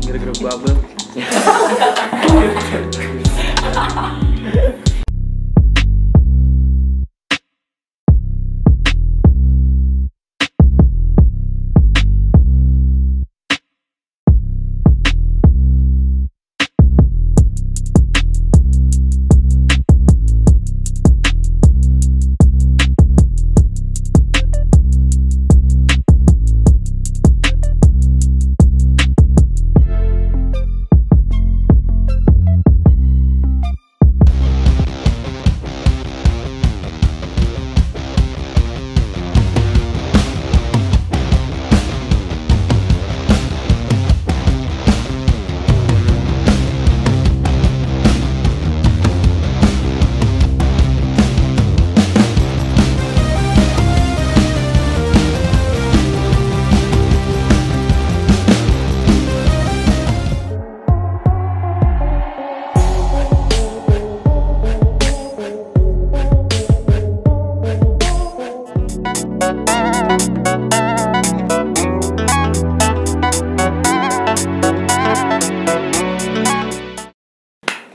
Gara-gara bubble.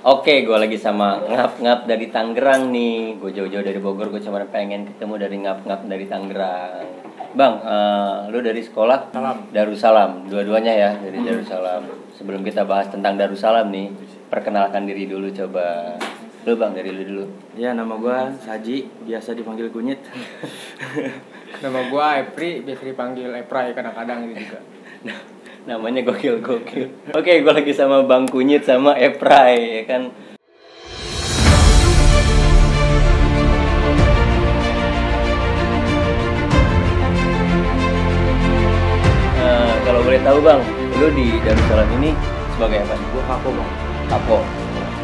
Oke, gue lagi sama Ngap-Ngap dari Tangerang nih. Gue jauh-jauh dari Bogor, gue cuma pengen ketemu dari Ngap-Ngap dari Tangerang. Bang, lu dari sekolah? Darussalam, dua-duanya ya dari Darussalam. Sebelum kita bahas tentang Darussalam nih, perkenalkan diri dulu coba. Lu Bang, dari lu dulu. Ya, nama gua Saji, biasa dipanggil Kunyit. Nama gua Epri, biasa dipanggil Epray kadang-kadang gitu juga. Namanya gokil. Oke, gue lagi sama Bang Kunyit sama Epray, ya kan. Kalau boleh tahu Bang, lu di Darussalam ini sebagai apa? Gua kapo, Bang. Kapo,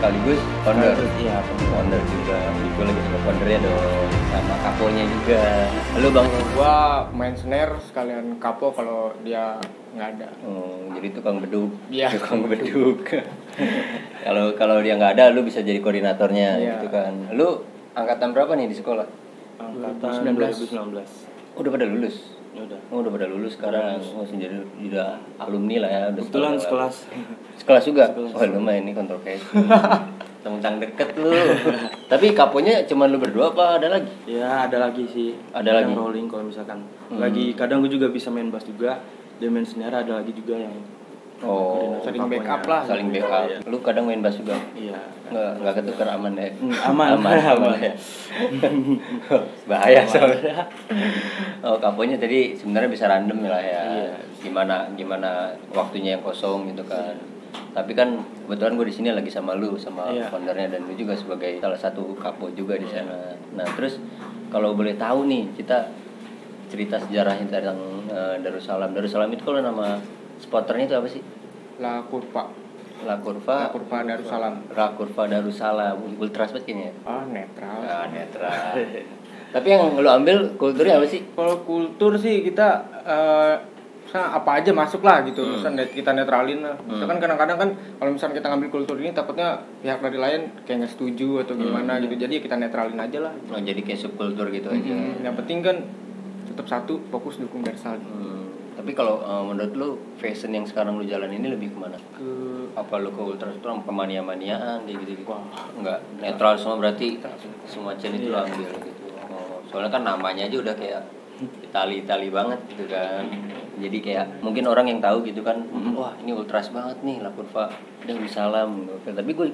sekaligus founder. Iya, Founder juga. Gue lagi sama foundernya dong, sama kaponya juga. Lu Bang? Gua main snare sekalian kapo kalau dia nggak ada. Jadi tukang beduk. Iya. Tukang beduk. Kalau dia nggak ada, lu bisa jadi koordinatornya, Iya. gitu kan. Lu angkatan berapa nih di sekolah? Angkatan 2019. Udah pada lulus. Udah pada lulus sekarang. Jadi udah alumni lah ya. Udah Kebetulan sekelas. Sekelas juga. Sekelas. Lumayan ini kontroversi. Tentang deket lu. Tapi kaponya cuma lu berdua apa ada lagi? Ya, ada lagi sih. Ada Kadang lagi? rolling kalau misalkan. Lagi kadang gua juga bisa main bass juga. Dia main snare, ada lagi juga yang Saling backup lah. Saling backup. Iya. Lu kadang main bass juga? Iya. Nggak ketukar aman ya? Aman. Aman ya. Bahaya soalnya. Kaponya tadi sebenarnya bisa random lah ya. Iya. Gimana waktunya yang kosong gitu kan. Tapi kan kebetulan gue di sini lagi sama lu, sama Iya. foundernya, dan lu juga sebagai salah satu kapo juga di sana. Nah terus kalau boleh tahu nih, kita cerita sejarahnya tentang Darussalam. Darussalam itu kalau nama spotternya itu apa sih? La Kurva. La Kurva Darussalam. La Kurva Darussalam. Ultras banget kayaknya. Netral. Netral. Tapi yang lu ambil kulturnya apa sih? Kalau kultur sih kita apa aja masuk lah gitu. Misalnya kita netralin lah. Misalkan kadang-kadang kan kalau misalnya kita ngambil kultur ini takutnya pihak dari lain kayak nggak setuju atau gimana gitu. Jadi kita netralin aja lah. Jadi kayak subkultur gitu aja. Yang penting kan tetap satu, fokus dukung Darussalam. Tapi kalau menurut lu fashion yang sekarang lu jalan ini lebih kemana? Apa lu ke ultras itu ke mania-maniaan kayak gitu? Wah, enggak, netral semua berarti semua itu lu ambil gitu. Soalnya kan namanya aja udah kayak Itali banget gitu kan. Jadi kayak mungkin orang yang tahu gitu kan, wah ini ultras banget nih La Kurva Darussalam. Tapi gue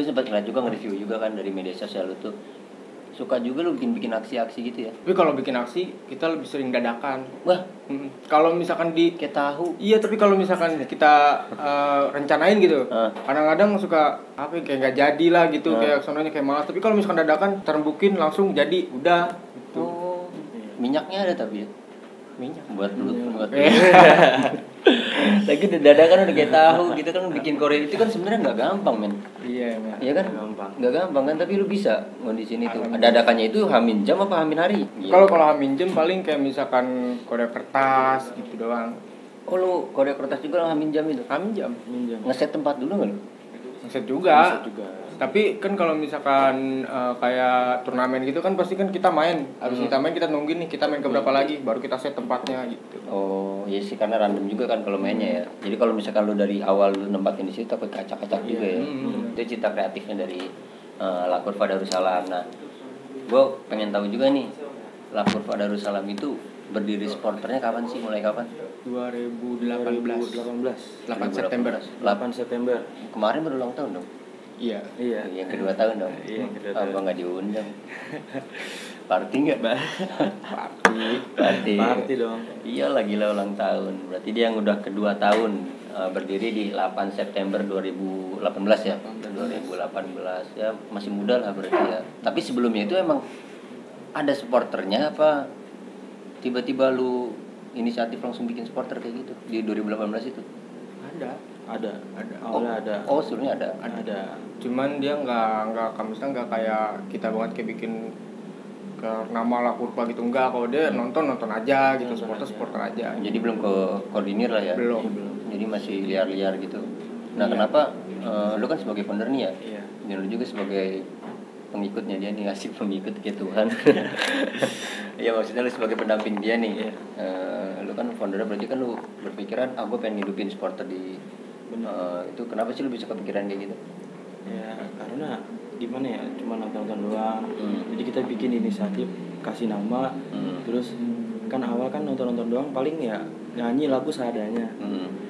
sempat ngeliat juga, nge-review juga kan dari media sosial lu tuh. Suka juga lu bikin aksi-aksi gitu ya. tapi kalau bikin aksi kita lebih sering dadakan. Wah, Kalau misalkan kayak tahu. iya, tapi kalau misalkan kita rencanain gitu, kadang-kadang suka kayak nggak jadi lah gitu, kayak sononya kayak malas. Tapi kalau misalkan dadakan, terbukin langsung jadi, udah. Gitu. Minyaknya ada tapi ya. Minyak. Buat lu. Lagi dadakan udah kayak tahu gitu kan, bikin Korea itu kan sebenarnya nggak gampang men. Iya, men. Iya kan? Gampang. Nggak gampang kan, tapi lu bisa di sini tuh. Dadakannya itu hamin jam apa hamin hari? Kalau hamin jam paling kayak misalkan kode kertas gitu doang. Oh lu kode kertas juga hamin jam itu? Hamin jam. Minjam. Ngeset tempat dulu nggak lu? Ngeset juga. Bisa juga. Tapi kan kalau misalkan kayak turnamen gitu kan pasti kan kita main. Habis kita main kita nungguin nih kita main ke berapa lagi baru kita set tempatnya gitu. Oh iya sih, karena random juga kan kalau mainnya ya. Jadi kalau misalkan lu dari awal lu nempatin di situ takut kacak-kacak juga ya. Itu cita kreatifnya dari La Curva Darussalam. Nah, gue pengen tahu juga nih, La Curva Darussalam itu berdiri supporternya kapan sih? Mulai kapan? 2018. 8 8 September. 8 September. Kemarin baru ulang tahun dong. Iya. Iya. Yang kedua tahun dong. Iya, yang kedua tahun. Abang nggak diundang. Party nggak? Party dong. Iya lagi lah ulang tahun. Berarti dia yang udah kedua tahun berdiri di 8 September 2018 ya. 2018 ya, masih muda lah berarti ya. Tapi sebelumnya itu emang ada supporternya apa? Tiba-tiba lu inisiatif langsung bikin supporter kayak gitu di 2018 itu? Ada. Awalnya ada. Oh, sebelumnya ada. Ada. Cuman dia nggak misalnya nggak kayak kita banget kayak bikin ke nama La Curva gitu, enggak. Kalau dia nonton aja gitu, supporter aja. Jadi belum ke koordinir lah ya. Belum. Jadi masih liar-liar gitu. Nah, Iya. kenapa lu kan sebagai founder nih ya? Iya. Dan lu juga sebagai pengikutnya dia nih, ngasih pengikut ke Tuhan. Ya maksudnya lu sebagai pendamping dia nih. Iya. Lu kan foundernya, berarti kan lu berpikiran gue pengen ngidupin supporter di itu. Kenapa sih lu bisa kepikiran kayak gitu? Ya karena gimana ya, cuma nonton doang. Jadi kita bikin inisiatif, kasih nama. Terus kan awal kan nonton doang, paling ya nyanyi lagu seadanya.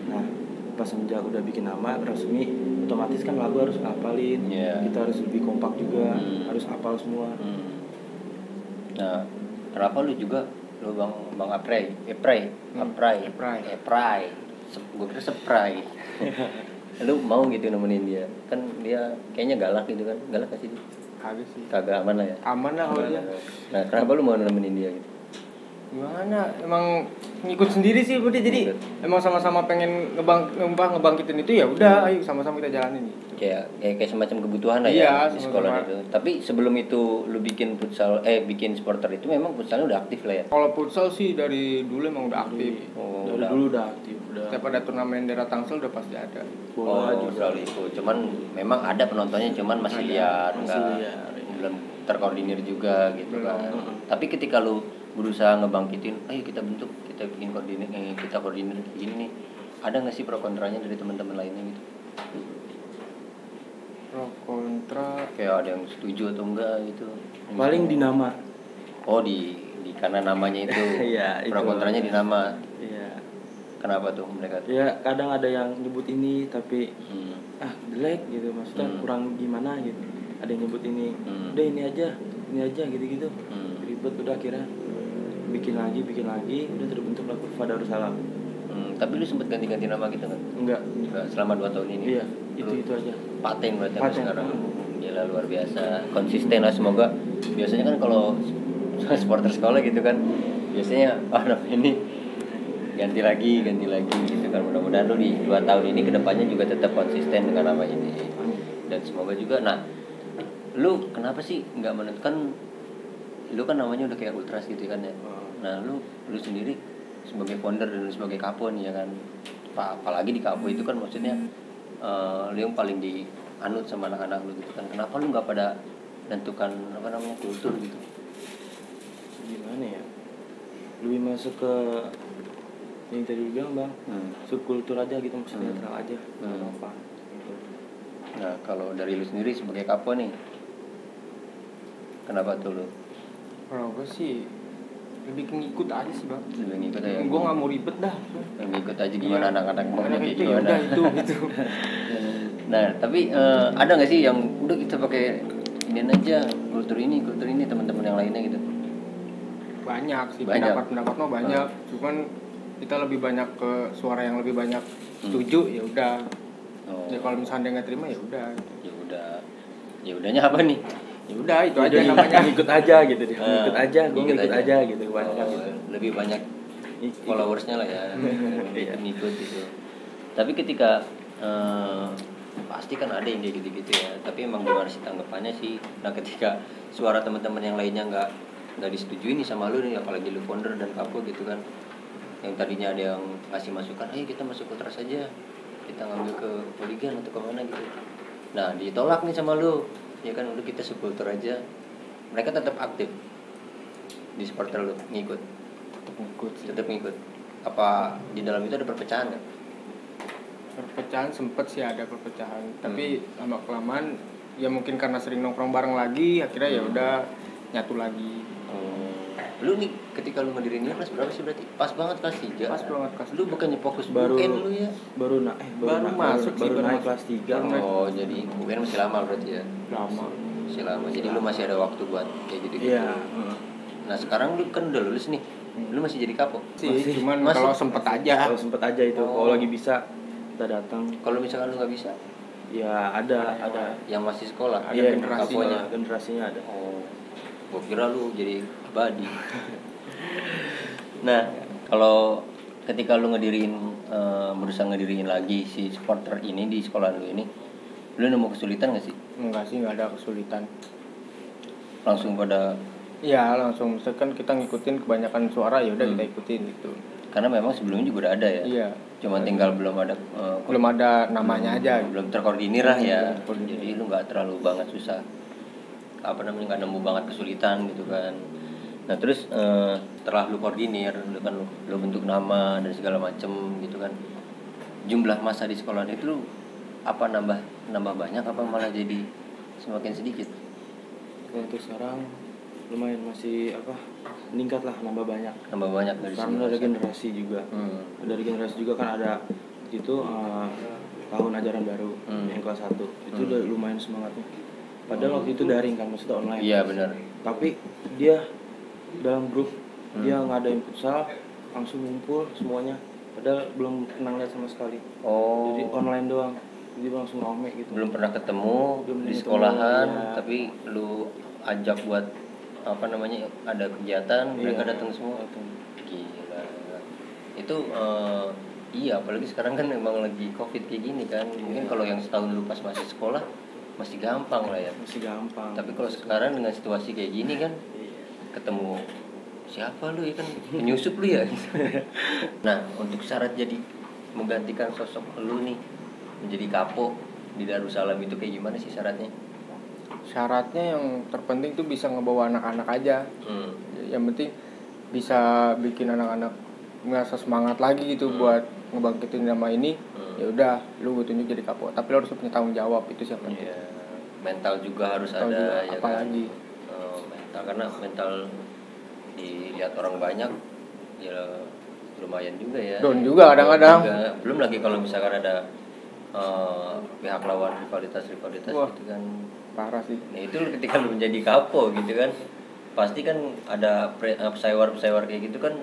Nah pas semenjak udah bikin nama resmi, otomatis kan lagu harus ngapalin. Yeah. Kita harus lebih kompak juga, harus hafal semua. Nah, kenapa lu juga bang Apray, gue kira Sepray. Lu mau gitu nemenin dia, kan dia kayaknya galak gitu kan, galak gak sih? Kagak sih. Kagak aman lah ya. Aman lah kalau dia. Nah, kenapa lu mau nemenin dia gitu? Gimana? Emang ngikut sendiri sih udah, jadi emang sama-sama pengen ngebangkitin itu ya udah, ayo sama-sama kita jalanin gitu. Kayak semacam kebutuhan lah Iya, ya di sekolah sama-sama. itu. Tapi sebelum itu lu bikin bikin supporter itu memang futsalnya udah aktif lah ya. Kalau futsal sih dari dulu emang udah aktif. Oh, Dari dulu udah aktif, udah. Setiap ada turnamen daerah Tangsel udah pasti ada. Bola juga. selalu itu. Cuman memang ada penontonnya, cuman masih liar, masih nggak liar, iya. belum terkoordinir juga gitu Belum. kan. Tapi ketika lu berusaha ngebangkitin, ayo kita bentuk, kita bikin kita koordinir kayak gini nih. Ada nggak sih pro kontranya dari teman-teman lainnya gitu? Pro kontra. Kayak ada yang setuju atau enggak gitu? Paling di nama. Oh di karena namanya itu. Iya, Pro itu. kontranya di nama. Iya. Kenapa tuh mereka tuh? Ya kadang ada yang nyebut ini tapi Hmm. jelek gitu, maksudnya kurang gimana gitu. Ada yang nyebut ini, udah ini aja gitu-gitu. Ribet udah akhirnya bikin lagi, udah terbentuk La Curva Darussalam. Tapi lu sempet ganti-ganti nama gitu kan? Enggak. Selama 2 tahun ini? Iya, itu aja. Paten berarti sampai Paten. sekarang. Gila, luar biasa. Konsisten lah, semoga. Biasanya kan kalau supporter sekolah gitu kan, biasanya nama ini ganti lagi gitu kan. Mudah-mudahan lu di 2 tahun ini kedepannya juga tetap konsisten dengan nama ini. Dan semoga juga. Nah, lu kenapa sih nggak menentukan? Lu kan namanya udah kayak Ultras gitu kan ya. Nah, lu sendiri sebagai founder dan sebagai kapo nih ya kan. Apalagi di kapo itu kan maksudnya lu yang paling dianut sama anak-anak lu gitu kan. Kenapa lu nggak pada menentukan kultur gitu? Gimana ya? Lebih masuk ke yang tadi lu bilang bang, subkultur aja gitu, maksudnya netral aja, nggak apa gitu. Nah, kalau dari lu sendiri sebagai kapo nih, kenapa tuh lu? Kalau gue sih lebih ngikut aja sih bang. Lebih ngikut aja. Gue nggak mau ribet dah. Ngikut aja gimana anak-anak maunya kayak itu ya gimana. udah itu gitu. Nah, tapi ada nggak sih yang udah kita pakai ini aja, kultur ini teman-teman yang lainnya gitu? Banyak sih, Banyak. pendapat mah banyak. Cuman kita lebih banyak ke suara yang lebih banyak setuju ya udah. Oh. Ya kalau misalnya dia nggak terima ya udah. Ya udahnya apa nih? Ya udah itu aja Jadi namanya. ngikut aja gitu deh, ngikut aja, gue Ngikut ngikut aja gitu, Oh, kebanyakan gitu. lebih banyak followersnya lah ya, Iya. ngikut gitu. Tapi ketika pasti kan ada yang kayak gitu-gitu ya. Tapi emang gimana sih tanggapannya sih? Nah, ketika suara teman-teman yang lainnya nggak disetujui nih sama lu nih, apalagi lu founder dan kapo gitu kan, yang tadinya ada yang ngasih masukan, ayo kita masuk Ultras aja, kita ngambil ke Polygon atau kemana gitu. Nah ditolak nih sama lu, ya kan udah kita sekultur aja. Mereka tetap aktif di supporter lu, ngikut. Tetap ngikut. Apa di dalam itu ada perpecahan nggak? Perpecahan sempet sih ada perpecahan, tapi lama kelamaan ya mungkin karena sering nongkrong bareng lagi akhirnya ya udah nyatu lagi. Lu nih ketika lu ngedirin ini kelas berapa sih berarti? Pas banget kelas 3. Pas banget kelas Lu bukannya fokus baru UN lu ya? baru masuk sih, baru baru naik masuk. kelas 3. Oh, jadi UN masih lama berarti ya? Lama. Masih lama. Jadi lu masih ada waktu buat kayak gitu-gitu. Iya. Nah, sekarang lu kan udah lulus nih. Lu masih jadi kapok? Sih, cuman Masih. kalau sempet aja. Kalau sempet aja itu, kalau lagi bisa kita datang. Kalau misalkan lu nggak bisa, Ya ada yang masih sekolah, Ada iya, generasinya. generasinya ada. Oh, gua kira lu jadi abadi. Nah, kalau ketika lu berusaha ngediriin lagi si supporter ini di sekolah lu ini, lu nemu kesulitan nggak sih? Enggak sih, nggak ada kesulitan. Langsung pada, Ya langsung misalkan kita ngikutin kebanyakan suara ya udah kita ikutin gitu. karena memang sebelumnya juga udah ada ya. Iya. Cuma tinggal belum ada Belum ada namanya aja. belum terkoordinir lah ya. Belum terkoordinir. Jadi lu nggak terlalu banget susah, nggak nemu banget kesulitan gitu kan. Nah terus setelah lu koordinir, lu bentuk nama dan segala macem gitu kan, jumlah masa di sekolah itu apa nambah banyak apa malah jadi semakin sedikit? Kalau untuk sekarang lumayan masih meningkat lah, nambah banyak. Dari Karena segi ada masa. generasi juga. Dari generasi juga kan ada itu tahun ajaran baru yang kelas 1. Itu udah lumayan semangatnya. Padahal waktu itu daring kan, maksudnya online. Iya benar. Tapi dia dalam grup dia ngadain futsal, langsung ngumpul semuanya. Padahal belum pernah lihat sama sekali. Oh. Jadi online doang. Jadi langsung rame gitu. Belum pernah ketemu Belum di ketemu, sekolahan, ya. tapi lu ajak buat ada kegiatan, mereka datang semua. Gila. Itu iya, apalagi sekarang kan memang lagi Covid kayak gini kan. Mungkin kalau yang setahun lu pas masih sekolah masih gampang lah ya. Masih gampang. Tapi kalau sekarang dengan situasi kayak gini kan, ketemu siapa lu ya kan, penyusup lu ya. Nah, untuk syarat jadi menggantikan sosok lu nih menjadi kapok di Darussalam itu kayak gimana sih syaratnya? Syaratnya yang terpenting tuh bisa ngebawa anak-anak aja. Yang penting bisa bikin anak-anak merasa semangat lagi gitu buat ngebangkitin nama ini. Ya udah, lu gue tunjuk jadi kapok. Tapi lu harus punya tanggung jawab, itu siapa? Iya. Mental juga harus Mental ada juga, ya apalagi. kan. Mental, karena mental dilihat orang banyak ya lumayan juga ya. Down juga kadang-kadang. Belum lagi kalau misalkan ada pihak lawan rivalitas Wah. gitu kan. Parah sih. Nah itu ketika lu menjadi kapo gitu kan, pasti kan ada pesawar kayak gitu kan,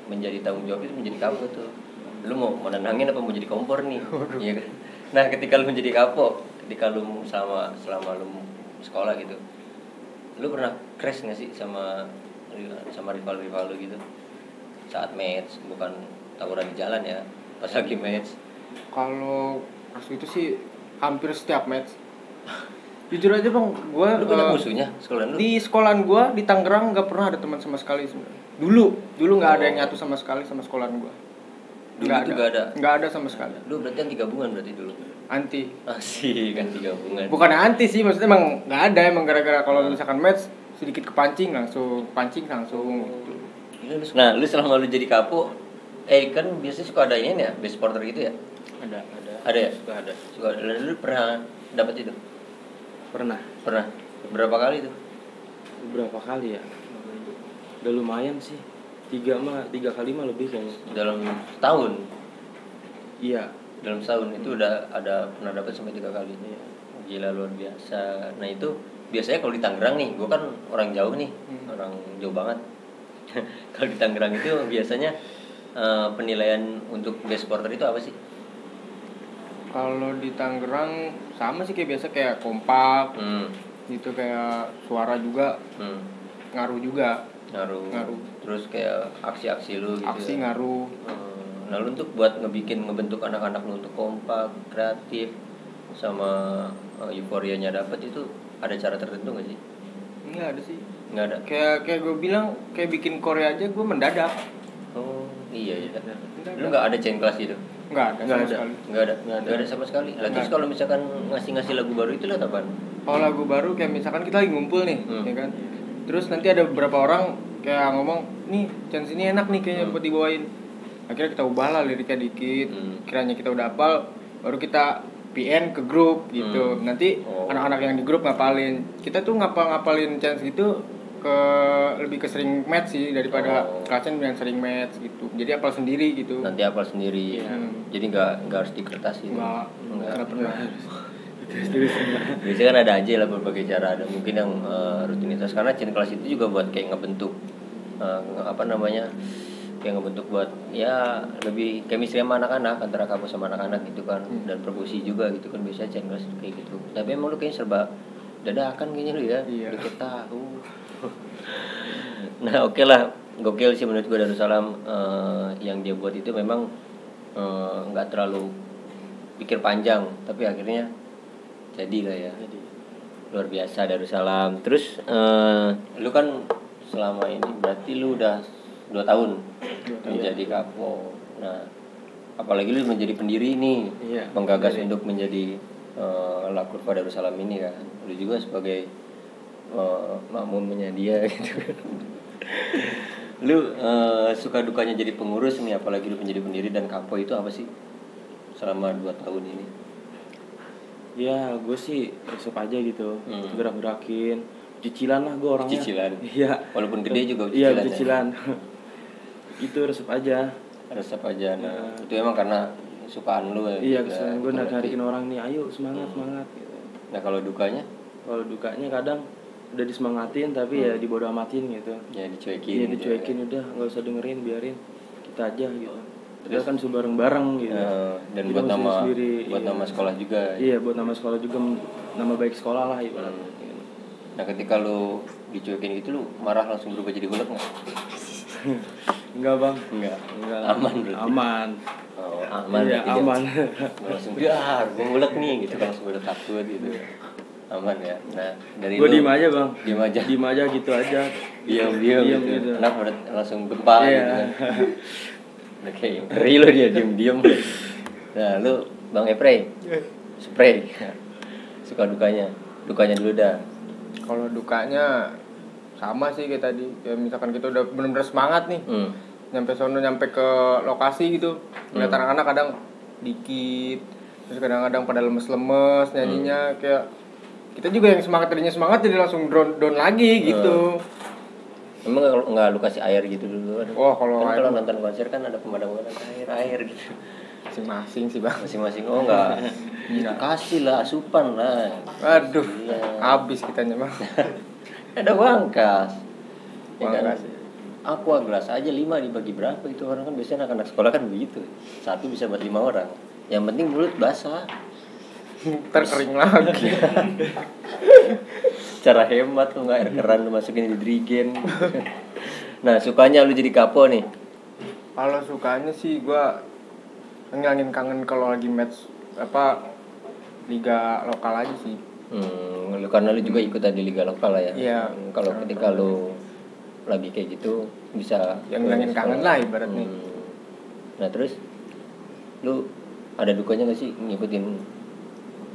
menjadi tanggung jawab itu menjadi kapo tuh. Lu mau menenangin apa mau jadi kompor nih? Iya kan. Nah ketika lu menjadi kapo, ketika lu selama lu sekolah gitu, lu pernah crash nggak sih sama rival lu gitu saat match, bukan tawuran di jalan ya, pas lagi match? Kalau pas itu sih hampir setiap match. Jujur aja bang, gue Lu banyak musuhnya sekolahan lu? di sekolahan gue di Tangerang nggak pernah ada teman sama sekali sebenarnya. Dulu nggak ada yang nyatu sama sekali sama sekolahan gue. Dulu itu nggak ada sama sekali. Lu berarti anti gabungan berarti dulu? Anti. Asik, anti gabungan. Bukan anti sih, maksudnya emang nggak ada, emang gara-gara kalau misalkan match sedikit kepancing langsung gitu. Nah, lu selama lu jadi kapo, kan biasanya suka ada ini ya, best supporter gitu ya? Ada ya? Suka ada. Lu pernah dapat itu? Pernah. Berapa kali itu? Beberapa kali ya. Udah lumayan sih. 3 kali mah lebih kayaknya. Dalam setahun? Iya. Dalam setahun itu udah ada pernah dapat sampai 3 kali. Iya. Gila, luar biasa. Nah itu biasanya kalau di Tangerang nih, gue kan orang jauh nih, orang jauh banget. Kalau di Tangerang itu biasanya penilaian untuk best supporter itu apa sih? Kalau di Tangerang sama sih kayak biasa, kayak kompak gitu, kayak suara juga ngaruh juga. Ngaruh. Terus kayak aksi-aksi lu gitu. Aksi ya? ngaruh. Nah lu untuk buat ngebentuk anak-anak lu untuk kompak, kreatif, sama euforianya dapat, itu ada cara tertentu nggak sih? Nggak ada sih. Nggak ada. Kayak gue bilang, kayak bikin Korea aja gue mendadak. Oh iya. Mendadak. Lu nggak ada chain class gitu? Nggak ada sama sekali. Nggak ada sama sekali. Lah terus kalau misalkan ngasih lagu baru itu lewat apaan? Kalau lagu baru kayak misalkan kita lagi ngumpul nih, ya kan. Terus nanti ada beberapa orang kayak ngomong, nih chance ini enak nih kayaknya buat dibawain. Akhirnya kita ubah lah liriknya dikit. Kiranya kita udah hafal, baru kita PN ke grup gitu. Nanti anak-anak yang di grup ngapalin. Kita tuh ngapalin chance gitu lebih ke sering match sih daripada kalian yang sering match gitu. Jadi hafal sendiri gitu. Nanti hafal sendiri. Jadi nggak harus di kertas gitu. Nggak pernah. Biasanya kan ada aja lah berbagai cara. Ada mungkin yang rutinitas, karena chain kelas itu juga buat kayak ngebentuk kayak ngebentuk buat ya lebih chemistry sama anak-anak, antara kamu sama anak-anak gitu kan. Dan perkusi juga gitu kan, biasanya chain kelas kayak gitu. Tapi emang lu kayaknya serba dadakan kayaknya lu ya. Dikit tahu. Nah oke lah, gokil sih menurut gue Darussalam. Yang dia buat itu memang nggak terlalu pikir panjang, tapi akhirnya jadi lah ya. Luar biasa Darussalam. Terus lu kan selama ini berarti lu udah 2 tahun menjadi Kapo. Nah apalagi lu menjadi pendiri ini, menggagas untuk menjadi La Curva Darussalam ini kan. Lu juga sebagai makmumnya dia gitu kan. Lu suka dukanya jadi pengurus nih, apalagi lu menjadi pendiri dan Kapo itu apa sih selama 2 tahun ini? Ya gue sih resep aja gitu, gerak-gerakin, cicilan lah gue orangnya. Cicilan. Iya. Walaupun gede juga cicilan. Iya cicilan. Itu resep aja. Resep aja. Nah, itu emang karena kesukaan lu ya. Iya, kesukaan gue narikin orang nih, ayo semangat gitu. Nah, kalau dukanya? Kalau dukanya kadang udah disemangatin tapi ya dibodo amatin gitu. Ya dicuekin. Iya dicuekin udah, nggak usah dengerin, biarin kita aja gitu. Kita kan bareng-bareng gitu. Dan buat nama sekolah juga. Iya, buat nama sekolah juga, nama baik sekolah lah ibaratnya. Nah, ketika lu dicuekin gitu, lu marah langsung berubah jadi golek nggak? Enggak bang. Enggak. Aman berarti. Aman. Oh, aman. Iya, aman. Langsung biar gue golek nih gitu, langsung udah takut gitu. Aman ya. Nah, dari gue diem aja bang. Diem aja gitu aja. Diam gitu. Kenapa udah langsung gempa gitu kan. Oke, ngeri lo dia diem. Nah, lu Bang Epray, spray. Suka dukanya dulu dah. Kalau dukanya sama sih kayak tadi. Kayak misalkan kita udah benar-benar semangat nih. Nyampe ke lokasi gitu. Ngeliat anak-anak kadang dikit. Terus kadang-kadang pada lemes-lemes nyanyinya, kayak kita juga yang tadinya semangat jadi langsung down lagi gitu. Emang nggak lu kasih air gitu dulu? Kalau nonton konser kan ada pemandangan air gitu. Masing-masing sih bang. Masing-masing. Oh nggak. Kasih lah asupan lah. Aduh. Habis kitanya bang. Ada wangkas. Wangkas. Aqua gelas aja 5 dibagi berapa itu, orang kan biasanya anak-anak sekolah kan begitu. 1 bisa buat 5 orang. Yang penting mulut basah. Terkering lagi. Cara hemat tuh, nggak air keran lu masukin di drigen. Nah sukanya lu jadi Kapo nih? Kalau sukanya sih gue ngilangin kangen kalau lagi match liga lokal aja sih. Karena lu juga ikut di liga lokal lah ya. Iya. Kalau ketika lu lagi kayak gitu bisa yang ngilangin kangen lah ibaratnya. Nah terus lu ada dukanya nggak sih ngikutin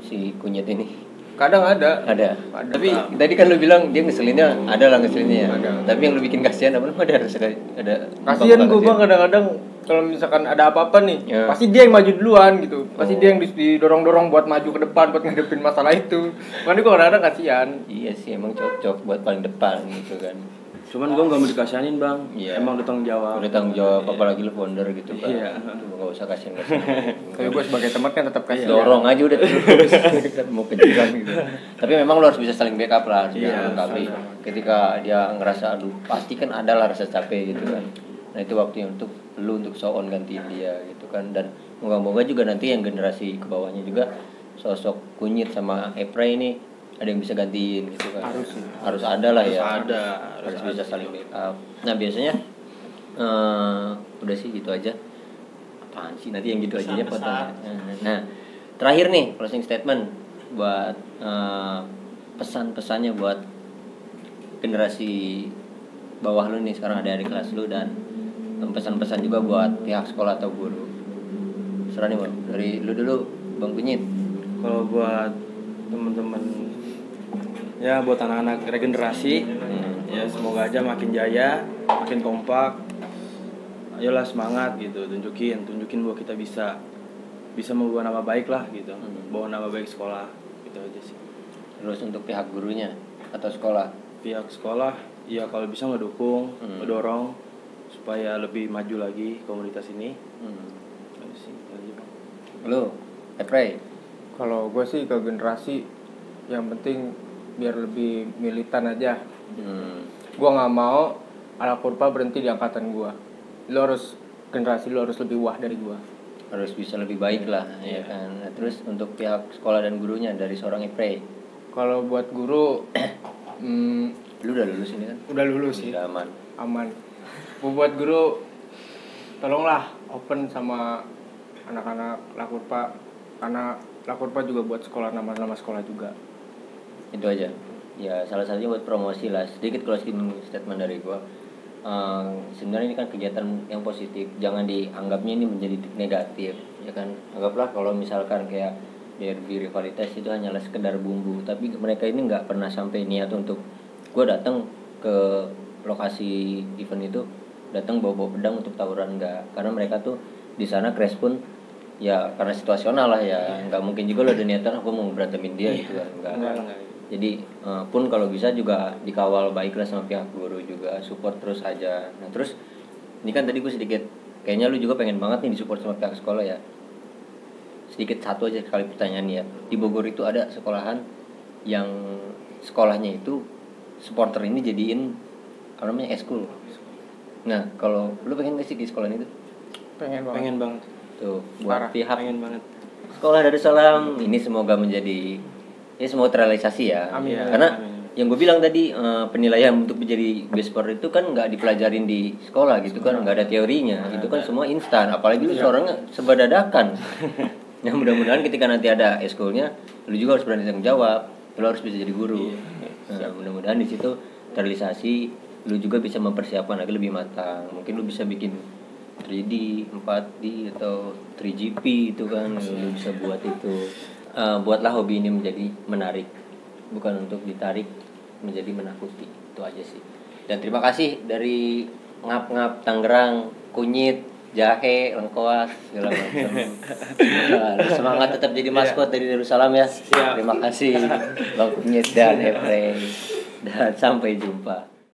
si kunyit ini? Kadang ada. Tapi tadi kan lu bilang dia ngeselinnya, ada lah ngeselinnya ya. Tapi yang lu bikin kasihan apa? Ada kasihan gue bang, kadang-kadang kalau misalkan ada apa-apa nih, pasti dia yang maju duluan gitu. Pasti dia yang didorong-dorong buat maju ke depan buat ngadepin masalah itu. Makanya gue kadang-kadang kasihan. Iya sih, emang cocok buat paling depan gitu kan. Cuman gue nggak mau dikasihanin bang. Emang udah tanggung jawab. Apalagi lu founder gitu kan. Iya. Nggak usah kasihan. Tapi gue sebagai teman kan tetap kasih. Dorong aja udah terus. Mau kejutan gitu. Tapi memang lu harus bisa saling backup lah. Melengkapi. Ketika dia ngerasa aduh pasti kan ada lah rasa capek gitu kan. Nah itu waktunya untuk lu untuk show on gantiin dia gitu kan. Dan moga-moga juga nanti yang generasi ke bawahnya juga sosok Kunyit sama Epray ini ada yang bisa gantiin gitu kan. Harus ada lah ya. Harus bisa saling backup. Nah biasanya udah sih gitu aja. Apaan sih nanti yang gitu aja ya potong. Nah terakhir nih closing statement buat pesan-pesannya buat generasi bawah lu nih, sekarang ada di kelas lu, dan pesan-pesan juga buat pihak sekolah atau guru. Serah nih Bang, dari lu dulu Bang Kunyit. Kalau buat teman-teman, ya buat anak-anak regenerasi, ya semoga aja makin jaya, makin kompak. Ayolah semangat gitu, tunjukin bahwa kita bisa membawa nama baik lah gitu, bawa nama baik sekolah, gitu aja sih. Terus untuk pihak gurunya atau sekolah? Pihak sekolah, ya kalau bisa ngedukung, ngedorong supaya lebih maju lagi komunitas ini. Aja sih, aja, Bang. Lu, Epray? Kalau gue sih ke generasi yang penting biar lebih militan aja. Gue nggak mau ala kurpa berhenti di angkatan gue. Lo harus generasi lo harus lebih wah dari gue. Harus bisa lebih baik lah, ya kan. Nah, terus untuk pihak sekolah dan gurunya dari seorang Epray? Kalau buat guru, Lu udah lulus ini kan? udah lulus sih. Udah aman. Aman. Buat guru, tolonglah open sama anak-anak Lakurpa, karena Lakurpa juga buat sekolah, nama-nama sekolah juga. Itu aja. Ya salah satunya buat promosi lah. Sedikit closing statement dari gua. Sebenarnya ini kan kegiatan yang positif. Jangan dianggapnya ini menjadi negatif, ya kan. Anggaplah kalau misalkan kayak derby rivalitas itu hanyalah sekedar bumbu, tapi mereka ini nggak pernah sampai niat untuk gua datang ke lokasi event itu datang bawa pedang untuk tawuran, enggak. Karena mereka tuh di sana crash pun ya karena situasional lah ya, nggak mungkin juga lo ada niatan aku mau berantemin dia gitu kan, enggak. Jadi pun kalau bisa juga dikawal baiklah sama pihak guru juga, support terus aja. Nah terus ini kan tadi gue sedikit kayaknya lu juga pengen banget nih disupport sama pihak sekolah ya. Sedikit satu aja sekali pertanyaan ya, di Bogor itu ada sekolahan yang sekolahnya itu supporter ini jadiin apa namanya eskul. Nah kalau lu pengen nggak sih di sekolah itu? Pengen banget. Tuh buat Parah, pihak pengen banget. Sekolah Darussalam ini semoga menjadi ya semoga terrealisasi ya. Amin. Karena Amin. yang gue bilang tadi penilaian untuk menjadi best sport itu kan nggak dipelajarin di sekolah gitu kan, nggak ada teorinya, itu kan semua instan. Apalagi lu seorang serba dadakan. Yang mudah-mudahan ketika nanti ada eskulnya, lu juga harus berani tanggung jawab, lu harus bisa jadi guru. Nah, mudah-mudahan di situ terrealisasi, lu juga bisa mempersiapkan lagi lebih matang. Mungkin lu bisa bikin 3D, 4D atau 3GP itu kan lu bisa buat itu. Buatlah hobi ini menjadi menarik, bukan untuk ditarik menjadi menakuti. Itu aja sih. Dan terima kasih dari Ngap-Ngap Tangerang, Kunyit, Jahe, Lengkoas segala macam. Semangat tetap jadi maskot dari Darussalam ya. Terima kasih Bang Kunyit dan Epray. Dan sampai jumpa.